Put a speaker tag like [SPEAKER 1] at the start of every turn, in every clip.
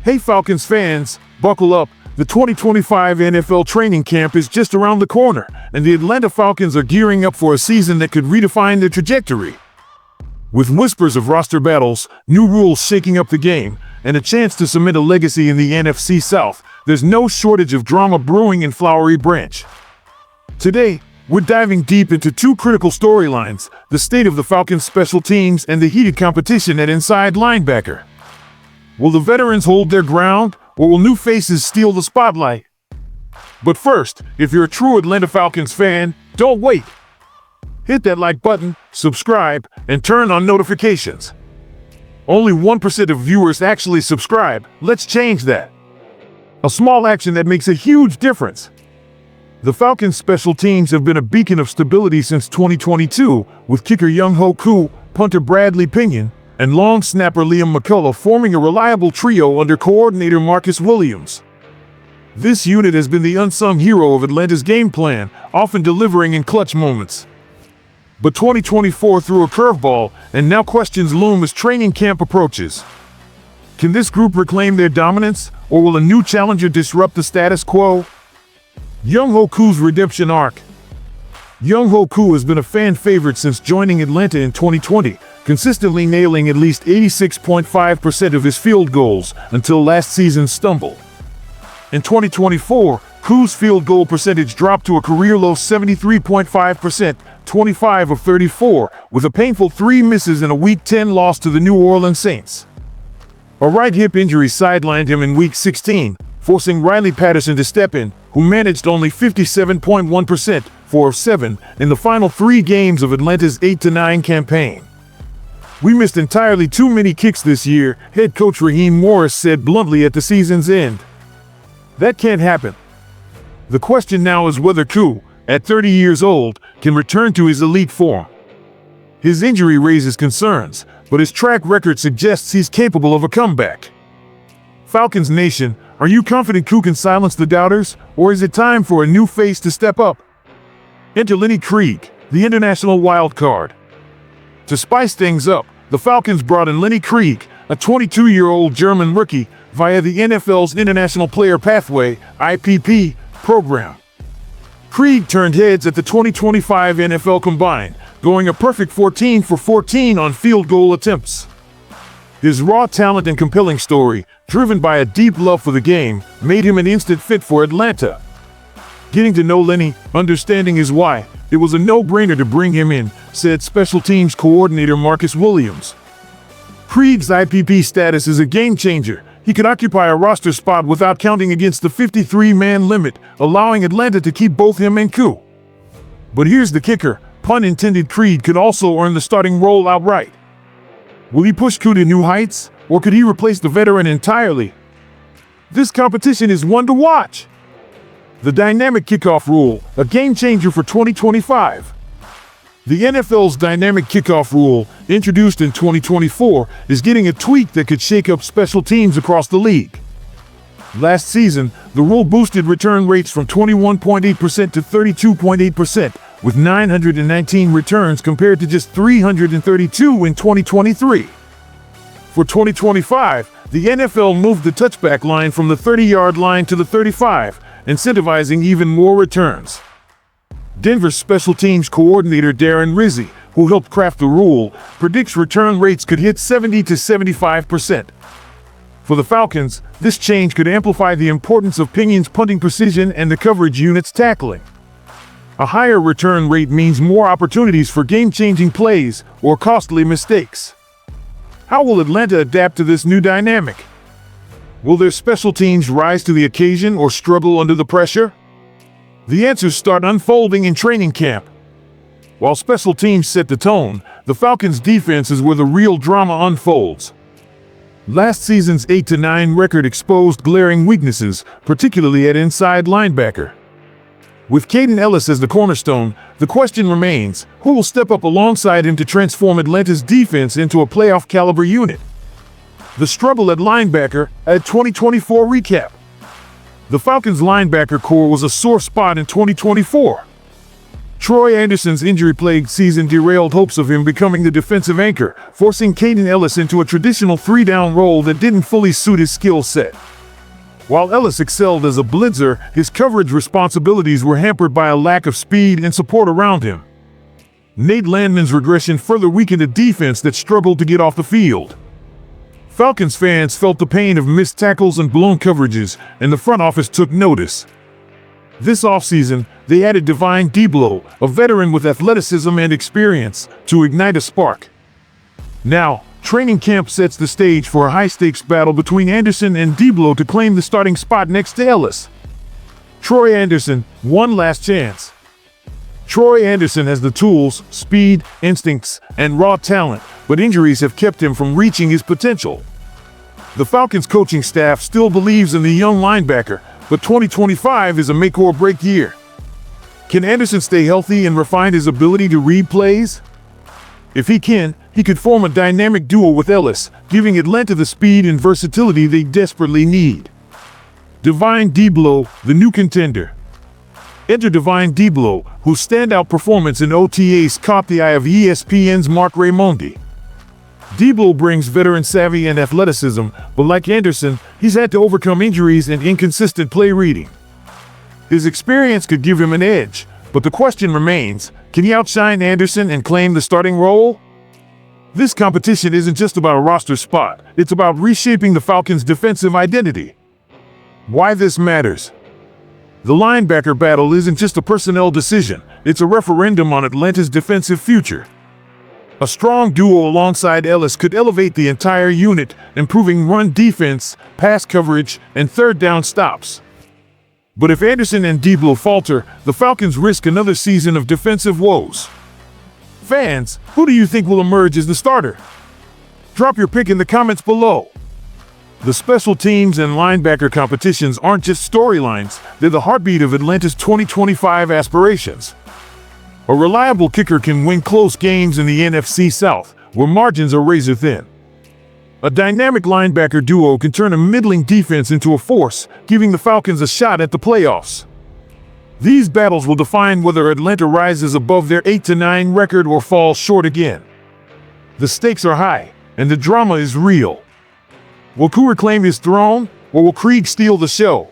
[SPEAKER 1] Hey Falcons fans, buckle up. The 2025 NFL training camp is just around the corner, and the Atlanta Falcons are gearing up for a season that could redefine their trajectory. With whispers of roster battles, new rules shaking up the game, and a chance to cement a legacy in the NFC South, there's no shortage of drama brewing in Flowery Branch. Today, we're diving deep into two critical storylines: the state of the Falcons' special teams and the heated competition at inside linebacker. Will the veterans hold their ground, or will new faces steal the spotlight? But first, if you're a true Atlanta Falcons fan, don't wait. Hit that like button, subscribe, and turn on notifications. Only 1% of viewers actually subscribe. Let's change that. A small action that makes a huge difference. The Falcons' special teams have been a beacon of stability since 2022, with kicker Younghoe Koo, punter Bradley Pinion, and long snapper Liam McCullough forming a reliable trio under coordinator Marcus Williams. This unit has been the unsung hero of Atlanta's game plan, often delivering in clutch moments. But 2024 threw a curveball, and now questions loom as training camp approaches. Can this group reclaim their dominance, or will a new challenger disrupt the status quo? Younghoe Koo's redemption arc. Younghoe Koo has been a fan favorite since joining Atlanta in 2020, consistently nailing at least 86.5% of his field goals until last season's stumble. In 2024, Koo's field goal percentage dropped to a career-low 73.5%, 25 of 34, with a painful 3 misses in a Week 10 loss to the New Orleans Saints. A right hip injury sidelined him in Week 16, forcing Riley Patterson to step in, who managed only 57.1%, 4 of 7, in the final 3 games of Atlanta's 8-9 campaign. "We missed entirely too many kicks this year," head coach Raheem Morris said bluntly at the season's end. That can't happen. The question now is whether Koo, at 30 years old, can return to his elite form. His injury raises concerns, but his track record suggests he's capable of a comeback. Falcons Nation, are you confident Koo can silence the doubters, or is it time for a new face to step up? Enter Lenny Krieg, the international wild card. To spice things up, the Falcons brought in Lenny Krieg, a 22-year-old German rookie, via the NFL's International Player Pathway (IPP) program. Krieg turned heads at the 2025 NFL Combine, going a perfect 14 for 14 on field goal attempts. His raw talent and compelling story, driven by a deep love for the game, made him an instant fit for Atlanta. Getting to know Lenny, understanding his why, it was a no-brainer to bring him in, said special teams coordinator Marcus Williams. Krieg's IPP status is a game-changer. He could occupy a roster spot without counting against the 53-man limit, allowing Atlanta to keep both him and Koo. But here's the kicker, pun intended. Krieg could also earn the starting role outright. Will he push Koo to new heights, or could he replace the veteran entirely? This competition is one to watch. The dynamic kickoff rule, a game-changer for 2025. The NFL's dynamic kickoff rule, introduced in 2024, is getting a tweak that could shake up special teams across the league. Last season, the rule boosted return rates from 21.8% to 32.8%, with 919 returns compared to just 332 in 2023. For 2025, the NFL moved the touchback line from the 30-yard line to the 35, incentivizing even more returns. Denver's special teams coordinator Darren Rizzi, who helped craft the rule, predicts return rates could hit 70 to 75%. For the Falcons, this change could amplify the importance of Pinion's punting precision and the coverage unit's tackling. A higher return rate means more opportunities for game-changing plays or costly mistakes. How will Atlanta adapt to this new dynamic? Will their special teams rise to the occasion or struggle under the pressure? The answers start unfolding in training camp. While special teams set the tone, the Falcons' defense is where the real drama unfolds. Last season's 8-9 record exposed glaring weaknesses, particularly at inside linebacker. With Caden Ellis as the cornerstone, the question remains, who will step up alongside him to transform Atlanta's defense into a playoff-caliber unit? The struggle at linebacker, a 2024 recap. The Falcons' linebacker core was a sore spot in 2024. Troy Anderson's injury-plagued season derailed hopes of him becoming the defensive anchor, forcing Caden Ellis into a traditional three-down role that didn't fully suit his skill set. While Ellis excelled as a blitzer, his coverage responsibilities were hampered by a lack of speed and support around him. Nate Landman's regression further weakened a defense that struggled to get off the field. Falcons fans felt the pain of missed tackles and blown coverages, and the front office took notice. This offseason, they added Divine Deablo, a veteran with athleticism and experience, to ignite a spark. Now, training camp sets the stage for a high-stakes battle between Anderson and Deablo to claim the starting spot next to Ellis. Troy Anderson, one last chance. Troy Anderson has the tools, speed, instincts, and raw talent, but injuries have kept him from reaching his potential. The Falcons coaching staff still believes in the young linebacker, but 2025 is a make-or-break year. Can Anderson stay healthy and refine his ability to read plays? If he can, he could form a dynamic duo with Ellis, giving Atlanta the speed and versatility they desperately need. Divine Deablo, the new contender. Enter Divine Deablo, whose standout performance in OTAs caught the eye of ESPN's Mark Raimondi. Deablo brings veteran savvy and athleticism, but like Anderson, he's had to overcome injuries and inconsistent play reading. His experience could give him an edge, but the question remains, can he outshine Anderson and claim the starting role? This competition isn't just about a roster spot, it's about reshaping the Falcons' defensive identity. Why this matters? The linebacker battle isn't just a personnel decision, it's a referendum on Atlanta's defensive future. A strong duo alongside Ellis could elevate the entire unit, improving run defense, pass coverage, and third down stops. But if Anderson and Deablo falter, the Falcons risk another season of defensive woes. Fans, who do you think will emerge as the starter? Drop your pick in the comments below. The special teams and linebacker competitions aren't just storylines, they're the heartbeat of Atlanta's 2025 aspirations. A reliable kicker can win close games in the NFC South, where margins are razor thin. A dynamic linebacker duo can turn a middling defense into a force, giving the Falcons a shot at the playoffs. These battles will define whether Atlanta rises above their 8-9 record or falls short again. The stakes are high, and the drama is real. Will Koo reclaim his throne, or will Krieg steal the show?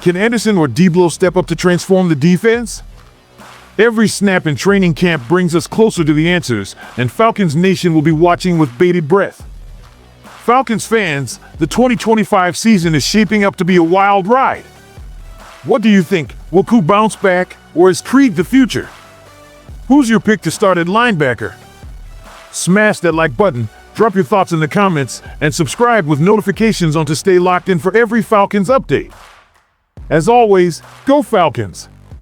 [SPEAKER 1] Can Anderson or Deablo step up to transform the defense? Every snap in training camp brings us closer to the answers, and Falcons Nation will be watching with bated breath. Falcons fans, the 2025 season is shaping up to be a wild ride. What do you think? Will Koo bounce back, or is Krieg the future? Who's your pick to start at linebacker? Smash that like button, drop your thoughts in the comments, and subscribe with notifications on to stay locked in for every Falcons update. As always, go Falcons!